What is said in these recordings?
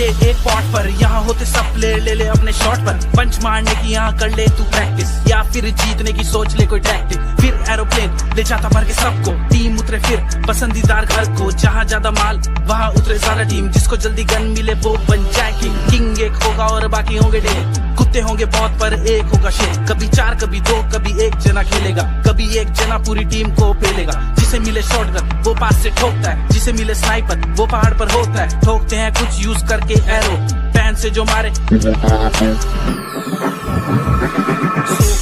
ये एक पॉट पर यहाँ होते सब प्लेयर ले ले अपने शॉट पर। पंच मारने की यहाँ कर ले तू प्रैक्टिस, या फिर जीतने की सोच ले कोई टैक्टिक। फिर एरोप्लेन ले जाता भर के सबको, टीम उतरे फिर पसंदीदार घर को। जहाँ ज्यादा माल वहाँ उतरे सारा टीम, जिसको जल्दी गन मिले वो बन जाए किंग। किंग एक होगा और बाकी होंगे ढेर, कुत्ते होंगे बहुत पर एक होगा शेर। कभी चार कभी दो कभी एक जना खेलेगा, कभी एक जना पूरी टीम को पेलेगा। जिसे मिले शॉटगन वो पास से ठोकता है, जिसे मिले स्नाइपर वो पहाड़ पर होता है। ठोकते हैं कुछ यूज करके एरो, पैन से जो मारे सो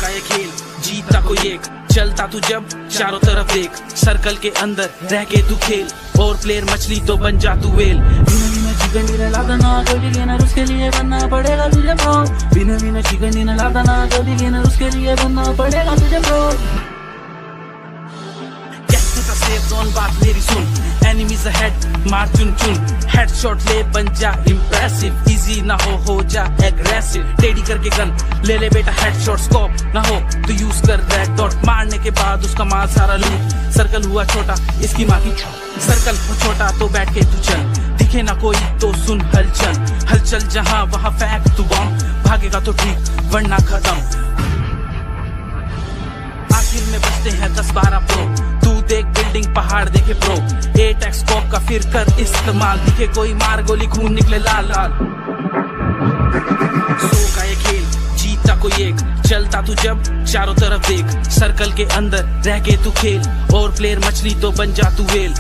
का ये खेल जीता कोई एक। चलता तू जब चारों तरफ देख, सर्कल के अंदर रह के तू खेल। और प्लेयर मछली तो बन जा तू वेल। चिकन डिनर लाता ना जल्दी गेनर, उसके लिए बनना पड़ेगा तुझे प्रो। बिना चिकन डिनर लाता ना जल्दी गेनर, उसके लिए बनना पड़ेगा तुझे प्रो। कैसे का सेफ जोन बात मेरी सुन, एनिमीज अहेड मार चुन चुन। हेडशॉट ले बन जा इम्प्रेसिव, इजी ना हो जा एग्रेसिव। टेडी करके गन ले ले बेटा हेडशॉट, स्कोप ना हो तो यूज कर रेड डॉट। मारने के बाद उसका माल सारा लूट। सर्कल हुआ छोटा इसकी माँ की, सर्कल हो छोटा तो बैठ के तू चल। दिखे ना कोई तो सुन हलचल, हलचल जहाँ वहाँ फेंक तू बॉम्ब। भागेगा तो ठीक वरना खत्म। आखिर में बचते हैं 10-12 प्रो, तू देख बिल्डिंग पहाड़ देखे प्रो। 8x स्कोप का फिर कर इस्तेमाल, दिखे कोई मार गोली खून निकले लाल लाल। सो का ये खेल जीता कोई एक। चलता तू जब चारों तरफ देख, सर्कल के अंदर रह के तू खेल। और प्लेयर मछली तो बन जा तू वेल।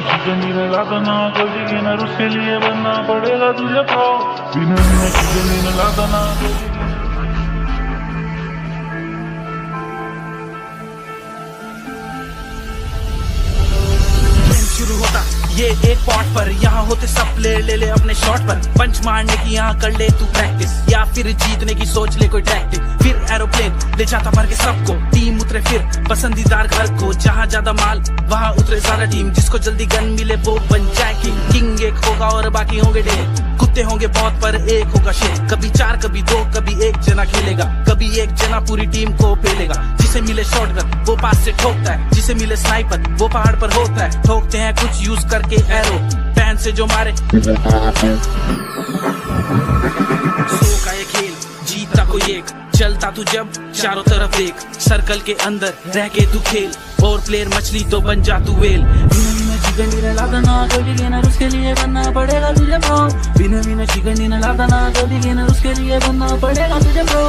चिकन डिनर लाता ना जल्दी गेनर, उसके लिए बनना पड़ेगा तुझे प्रो। बिना चिकन डिनर लाता ना शुरू होता ये एक पॉट पर, यहाँ होते सब प्लेयर ले ले अपने शॉट पर। पंच मारने की यहाँ कर ले तू प्रैक्टिस, या फिर जीतने की सोच ले कोई टैक्टिक। फिर एरोप्लेन ले जाता भर के सबको, टीम उतरे फिर पसंदीदार घर को। जहाँ ज्यादा माल वहाँ उतरे सारा टीम, जिसको जल्दी गन मिले वो बन जाए किंग। किंग एक होगा और बाकी होंगे ढेर, कुत्ते होंगे बहुत पर एक होगा शेर। कभी चार कभी दो कभी एक जना खेलेगा, कभी एक जना पूरी टीम को पेलेगा। जिसे मिले शॉटगन वो पास से ठोकता है, जिसे मिले स्नाइपर वो पहाड़ पर होता है। ठोकते हैं कुछ यूज करके एरो, पैन से जो मारे सो का ये खेल जीता कोई एक। चलता तू जब चारों तरफ देख, सर्कल के अंदर रह के तू खेल। और प्लेयर मछली तो बन जा तू वेल। चिकन डिनर लाता ना जल्दी गेनर, उसके लिए बनना पड़ेगा तुझे प्रो। बिना चिकन डिनर लाता ना जल्दी गेनर, उसके लिए बनना पड़ेगा तुझे प्रो।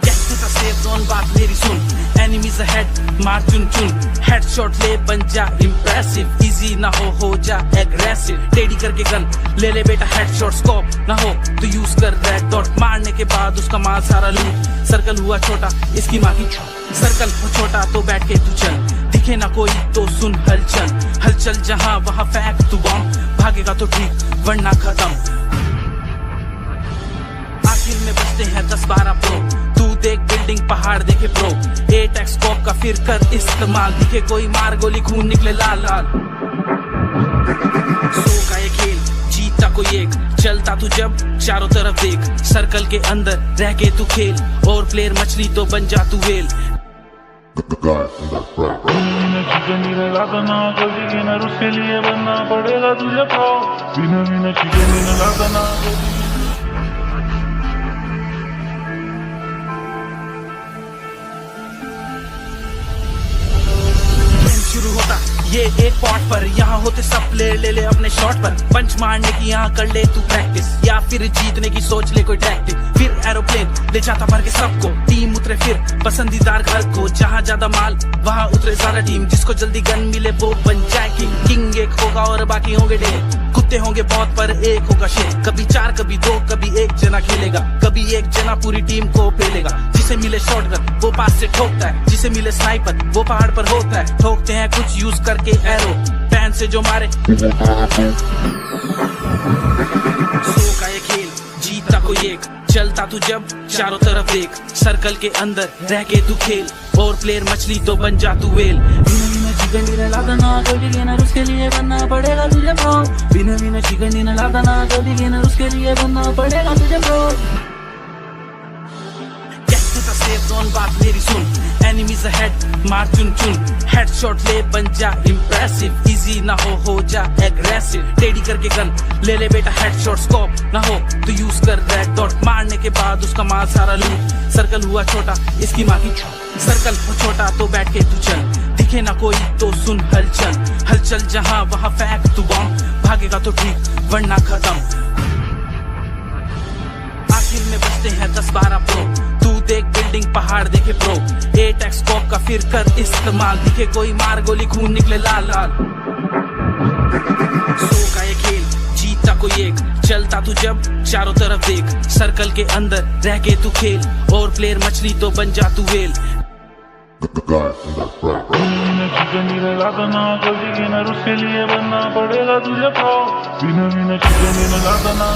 कैसे का सेफ जोन बात मेरी सुन, एनिमीज अहेड मार चुन चुन। हेडशॉट ले बन जा इम्प्रेसिव, इजी ना हो जा एग्रेसिव। टेडी करके गन ले ले बेटा हेडशॉट, स्कोप ना हो तो यूज कर रेड डॉट। मारने के बाद उसका माल सारा लूट। सर्कल हुआ छोटा इसकी माँ की, सर्कल हो छोटा तो बैठ के तू चल। दिखे ना कोई तो सुन हलचल, हलचल जहाँ वहाँ फेंक तू बॉम्ब। भागेगा तो ठीक वरना खत्म। आखिर में बचते हैं 10-12 प्रो, तू देख बिल्डिंग पहाड़ देखे प्रो। 8x स्कोप का फिर कर इस्तेमाल, दिखे कोई मार गोली खून निकले लाल लाल। सो का ये खेल जीता कोई एक। चलता तू जब चारों तरफ देख, सर्कल के अंदर रह के तू खेल। और प्लेयर मछली तो बन जा तू वेल। चिकन डिनर लाता ना जल्दी गेनर, उसके लिए बनना पड़ेगा तुझे प्रो। बिना चिकन डिनर लाता ना शुरू होता ये एक पॉट पर, यहाँ होते सब प्लेयर ले ले अपने शॉट पर। पंच मारने की यहाँ कर ले तू प्रैक्टिस, या फिर जीतने की सोच ले कोई टैक्टिक। फिर एरोप्लेन ले जाता भर के सबको, टीम उतरे फिर पसंदीदार घर को। जहाँ ज्यादा माल वहाँ उतरे सारा टीम, जिसको जल्दी गन मिले वो बन जाए किंग। किंग एक होगा और बाकी होंगे ढेर, कुत्ते होंगे बहुत पर एक होगा शेर। कभी चार कभी दो कभी एक जना खेलेगा, कभी एक जना पूरी टीम को पेलेगा। जिसे मिले शॉटगन वो पास से ठोकता है, जिसे मिले स्नाइपर वो पहाड़ पर होता है। ठोकते हैं कुछ यूज करके एरो, पैन से जो मारे सो का ये खेल जीता कोई एक। चलता तू जब चारों तरफ देख, सर्कल के अंदर रह के तू खेल। और प्लेयर मछली तो बन जा तू वेल। चिकन डिनर लाता ना जल्दी गेनर, उसके लिए बनना पड़ेगा तुझे प्रो। बिना चिकन डिनर लाता ना जल्दी गेनर, उसके लिए बनना पड़ेगा तुझे प्रो। कैसे सेफ जोन बात मेरी सुन, एनिमीज अहेड मार चुन चुन, हेडशॉट ले बन जा इम्प्रेसिव, इजी ना हो जा एग्रेसिव, टेडी करके गन ले ले बेटा हेडशॉट, स्कोप ना हो तो यूज कर रेड डॉट, मारने के बाद उसका माल सारा लूट, सर्कल हुआ छोटा इसकी माँ की, सर्कल हो छोटा तो बैठ के तू चल, दिखे ना कोई तो सुन हलचल, हलचल जहां वहां फेंक तू बम, भागेगा तो ठीक वरना खत्म, आखिर में बचते हैं 10-12 प्रो, तू देख बिल्डिंग पहाड़ देखे प्रो, 8x स्कोप का फिर कर इस्तेमाल, दिखे कोई मार गोली खून निकले लाल लाल, सो का ये खेल जीता कोई एक, चलता तू जब चारों तरफ देख, सर्कल के अंदर रह के तू खेल, और प्लेयर मछली तो बन जा तू वेल, उसके लिए बनना पड़ेगा तुझे प्रो, बिना बिना चिकन लगाना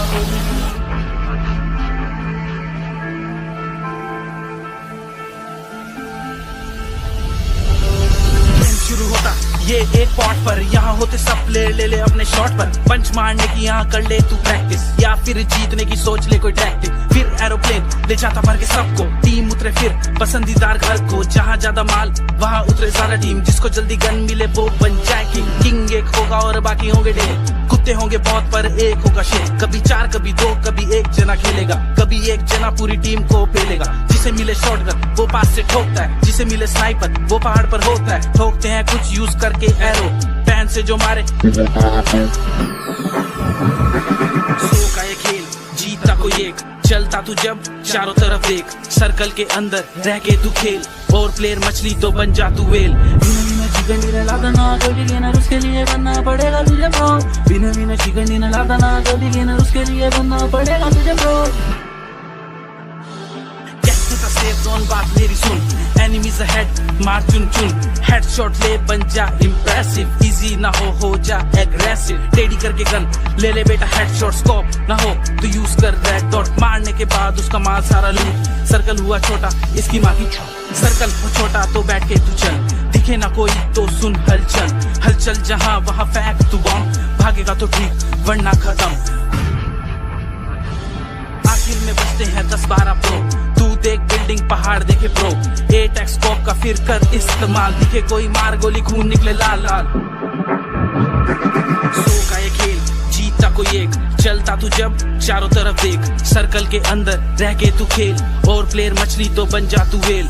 शुरू होता ये एक पॉट पर, यहाँ होते सब प्लेयर ले ले अपने शॉट पर, पंच मारने की यहाँ कर ले तू प्रैक्टिस, या फिर जीतने की सोच ले कोई टैक्टिक, फिर एरोप्लेन ले जाता भर के सबको, टीम उतरे फिर पसंदीदार घर को, जहाँ ज्यादा माल वहाँ उतरे सारा टीम, जिसको जल्दी गन मिले वो बन जाए किंग, किंग एक होगा और बाकी होंगे ढेर, कुत्ते होंगे बहुत पर एक होगा शेर, कभी 4 कभी 2 कभी एक जना खेलेगा, कभी एक जना पूरी टीम को पेलेगा, जिसे मिले शॉटगन वो पास से ठोकता है, जिसे मिले स्नाइपर वो पहाड़ पर होता है, ठोकते हैं कुछ यूज करके एरो, पैन से जो मारे सो का ये खेल जीता कोई एक, चलता तू जब चारों तरफ देख, सर्कल के अंदर रह के तू खेल, और प्लेयर मछली तो बन जा तू वेल, चिकन लादना कभी गेनर उसके लिए बनना पड़ेगा तुझे प्रो, बिना बिना चिकन लादना कभी गेनर उसके लिए बनना पड़ेगा तुझे प्रो, सेफ जोन बात मेरी सुन, एनिमीज अहेड मार चुन चुन, हेडशॉट ले बन जा इम्प्रेसिव, इजी ना हो जा एग्रेसिव, टेडी करके गन ले ले बेटा हेडशॉट, स्कोप ना हो तो यूज कर रेड डॉट, मारने के बाद उसका माल सारा लूट, सर्कल हुआ छोटा इसकी माँ की, सर्कल हो छोटा तो बैठ के तू चल, दिखे ना कोई तो सुन हलचल, हलचल जहां वहां फेंक तू बम, भागेगा तो ठीक वरना खत्म, आखिर में बचते हैं 10-12 प्रो, तू देख बिल्डिंग पहाड़ देखे प्रो, 8x स्कोप का फिर कर इस्तेमाल, दिखे कोई मार गोली खून निकले लाल लाल, सो का ये खेल जीता कोई एक, चलता तू जब चारों तरफ देख, सर्कल के अंदर रह के तू खेल, और प्लेयर मछली तो बन जा तू वेल,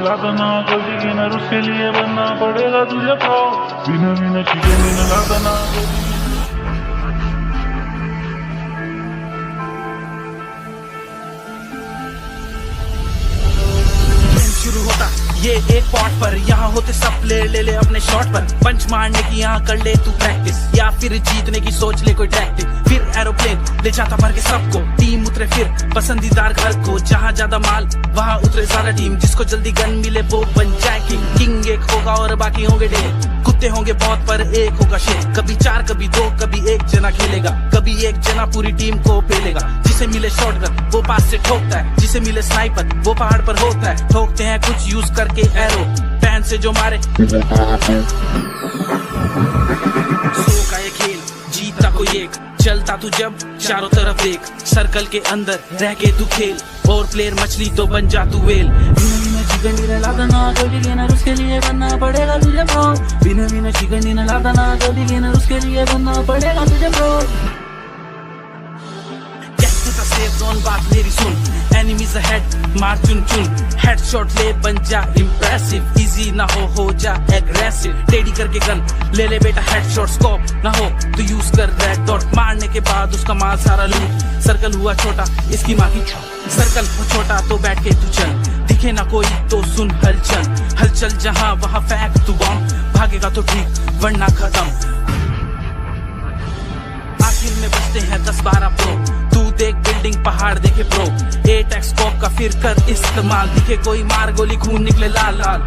लगाना कभी गेनर उसके लिए बनना पड़ेगा तुझे प्रो, बिना बिना चिकन लगाना शुरू होता ये एक पॉट पर, यहाँ होते सब प्लेयर ले ले अपने शॉट पर, पंच मारने की यहाँ कर ले तू प्रैक्टिस, या फिर जीतने की सोच ले कोई टैक्टिक, फिर एरोप्लेन ले जाता भर के सबको, टीम उतरे फिर पसंदीदार घर को, जहाँ ज्यादा माल वहाँ उतरे सारा टीम, जिसको जल्दी गन मिले वो बन जाए किंग, किंग एक होगा और बाकी होंगे ढेर, कुत्ते होंगे बहुत पर एक होगा शेर, कभी 4 कभी 2 कभी एक जना खेलेगा, कभी एक जना पूरी टीम को पेलेगा, जिसे मिले शॉटगन वो पास से ठोकता है, जिसे मिले स्नाइपर वो पहाड़ पर होता है, ठोकते हैं कुछ यूज करके एरो, पैन से जो मारे सो का ये खेल जीता कोई एक, चलता तू जब चारों तरफ देख, सर्कल के अंदर रह के तू खेल, और प्लेयर मछली तो बन जा तू वेल, चिकन लादना कभी गेनर उसके लिए बनना पड़ेगा तुझे प्रो, बिना बिना चिकन लादना कभी गेनर उसके लिए बनना पड़ेगा तुझे प्रो, सेफ जोन बात मेरी सुन, एनिमीज अहेड मार चुन चुन, हेडशॉट ले बन जा इम्प्रेसिव, इजी ना हो जा एग्रेसिव, टेडी करके गन ले ले बेटा हेडशॉट, स्कोप ना हो तो यूज कर रेड डॉट, मारने के बाद उसका माल सारा लूट, सर्कल हुआ छोटा इसकी माँ की, सर्कल हो छोटा तो बैठ के तू चल, दिखे ना कोई तो सुन हलचल, हलचल जहां वहां फेंक तू बम, भागेगा तो ठीक वरना खत्म, आखिर में बचते हैं 10-12 प्रो, तू देख बिल्डिंग पहाड़ देखे प्रो, 8x स्कोप का फिर कर इस्तेमाल, दिखे कोई मार गोली खून निकले लाल लाल,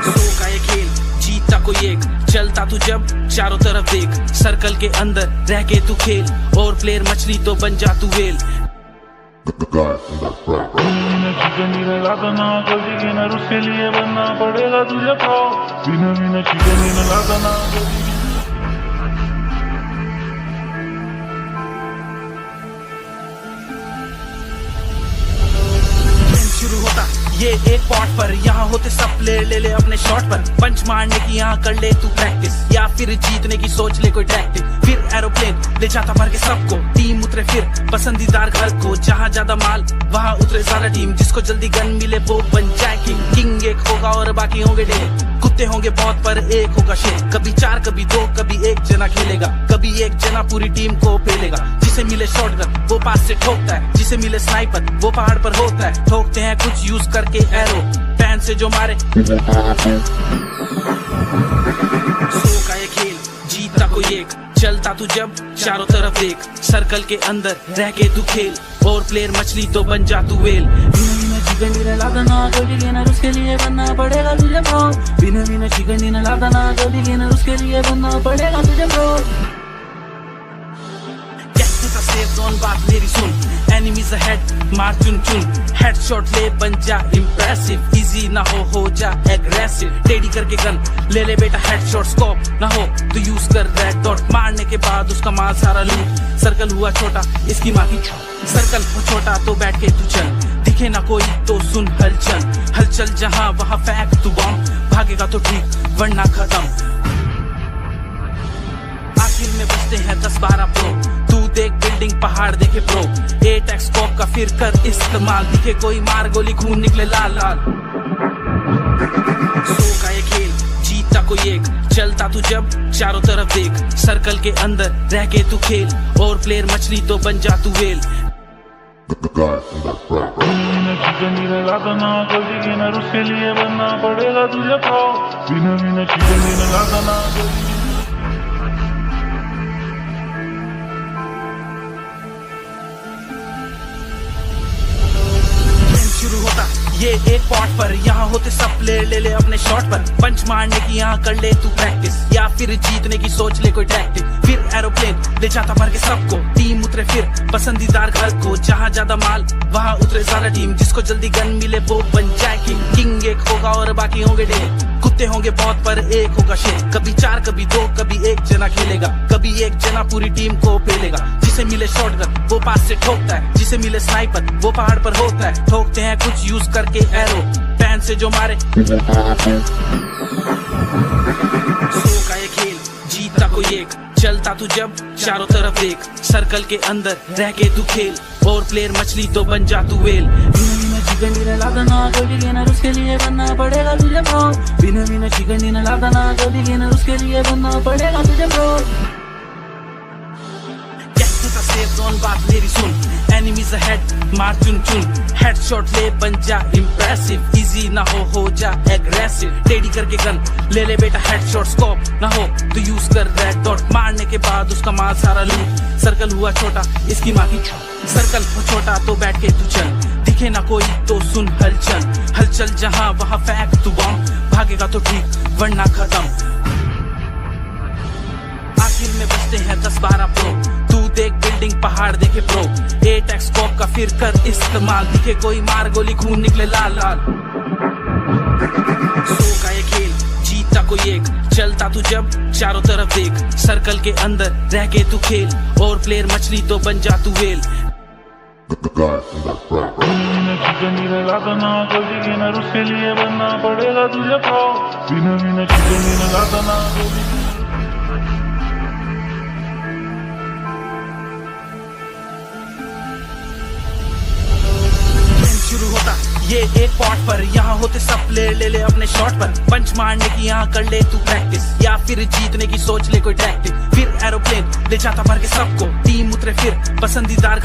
सो का ये खेल जीता कोई एक, चलता तू जब चारों तरफ देख, सर्कल के अंदर रह के तू खेल, और प्लेयर मछली तो बन जा तू वेल, चिकन लगाना कभी गेनर उसके लिए बनना पड़ेगा तुझे प्रो, बिना बिना चिकन लगाना पर, यहाँ होते सब प्लेयर ले ले अपने शॉट पर। पंच मारने की यहाँ कर ले तू प्रैक्टिस, या फिर जीतने की सोच ले कोई टैक्टिक। फिर एरोप्लेन ले जाता भर के सबको, टीम उतरे फिर पसंदीदार घर को। जहाँ ज्यादा माल वहाँ उतरे सारा टीम, जिसको जल्दी गन मिले वो बन जाए किंग। किंग एक होगा और बाकी होंगे ढेर, कुत्ते होंगे बहुत पर एक होगा शेर। कभी 4 कभी 2 कभी एक जना खेलेगा, कभी एक जना पूरी टीम को पेलेगा। जिसे मिले शॉटगन वो पास से ठोकता है, जिसे मिले स्नाइपर वो पहाड़ पर होता है। ठोकते हैं कुछ यूज करके एरो, पैन से जो मारे सो का ये खेल, जीता कोई एक। चलता तू जब चारों तरफ देख, सर्कल के अंदर रह के तू खेल। और प्लेयर मछली तो बन जा तू वेल। बिना चिकन डिनर लादना कोई गेनर, उसके लिए बनना पड़ेगा तुझे प्रो। बिना चिकन डिनर लादना कोई गेनर, उसके लिए बनना पड़ेगा तुझे प्रो। सेफ जोन बात मेरी सुन, एनिमीज अहेड मार चुन चुन। हेडशॉट ले बन जा इम्प्रेसिव, इजी ना हो जा एग्रेसिव। टेडी करके गन ले ले बेटा हेडशॉट, स्कोप ना हो तो यूज कर रेड डॉट। मारने के बाद उसका माल सारा लूट। सर्कल हुआ छोटा इसकी माँ की, सर्कल हो छोटा तो बैठ के तू चल। दिखे ना कोई तो सुन हलचल, हलचल जहाँ वहाँ फेंक तू बॉम्ब। भागेगा तो ठीक वरना खत्म। आखिर में बचते हैं 10-12 प्रो, तू देख बिल्डिंग पहाड़ देखे प्रो। 8x स्कोप का फिर कर इस्तेमाल, दिखे कोई मार गोली खून निकले लाल लाल। सो का ये खेल, जीता कोई एक। चलता तू जब चारों तरफ देख, सर्कल के अंदर रह के तू खेल। और प्लेयर मछली तो बन जा तू वेल। चिकन डिनर लादना कोई गेनर, उसके लिए बनना पड़ेगा तुझे प्रो। बिना चिकन डिनर लादना शुरू होता ये एक पॉट पर, यहाँ होते सब प्लेयर ले ले अपने शॉट पर। पंच मारने की यहाँ कर ले तू प्रैक्टिस, या फिर जीतने की सोच ले कोई टैक्टिक। फिर एरोप्लेन ले जाता भर के सबको, टीम उतरे फिर पसंदीदार घर को। जहाँ ज्यादा माल वहाँ उतरे सारा टीम, जिसको जल्दी गन मिले वो बन जाए किंग। किंग एक होगा और बाकी होंगे ढेर, कुत्ते होंगे बहुत पर एक होगा शेर। कभी 4 कभी 2 कभी एक जना खेलेगा, कभी एक जना पूरी टीम को पेलेगा। जिसे मिले शॉटगन वो पास से ठोकता है, जिसे मिले स्नाइपर वो पहाड़ पर होता है। ठोकते हैं कुछ यूज करके एरो, पैन से जो मारे सो का ये खेल, जीता कोई एक। चलता तू जब चारों तरफ देख, सर्कल के अंदर रह के तू खेल। और प्लेयर मछली तो बन जा तू वेल। बिना चिकन डिनर लादना कोई गेनर, उसके लिए बनना पड़ेगा तुझे प्रो। बिना चिकन डिनर लादना कोई गेनर, उसके लिए बनना पड़ेगा तुझे प्रो। सेफ जोन बात मेरी सुन, एनिमीज अहेड मार चुन चुन। हेडशॉट ले बन जा इम्प्रेसिव, इजी ना हो जा एग्रेसिव। टेडी करके गन ले ले बेटा हेडशॉट, स्कोप ना हो तो यूज कर रेड डॉट। मारने के बाद उसका माल सारा लूट। सर्कल हुआ छोटा इसकी माँ की, सर्कल हो छोटा तो बैठ के तू चल। दिखे ना कोई तो सुन हलचल, हलचल जहाँ वहाँ फेंक तू बॉम्ब। भागेगा तो ठीक वरना खत्म। आखिर में बचते हैं 10-12 प्रो, तू देख बिल्डिंग पहाड़ देखे प्रो। 8x स्कोप का फिर कर इस्तेमाल, दिखे कोई मार गोली खून निकले लाल लाल। सो का ये खेल, जीता कोई एक। चलता तू जब चारों तरफ देख, सर्कल के अंदर रह के तू खेल। और प्लेयर मछली तो बन जा तू वेल। चिकन डिनर लादना कोई गेनर, उसके लिए बनना पड़ेगा तुझे प्रो। बिना चिकन डिनर लादना शुरू होता ये एक पॉट पर, यहाँ होते सब प्लेयर ले ले अपने शॉट पर। पंच मारने की यहाँ कर ले तू प्रैक्टिस, या फिर जीतने की सोच ले कोई टैक्टिक। फिर एरोप्लेन ले जाता भर के सबको, टीम उतरे फिर पसंदीदार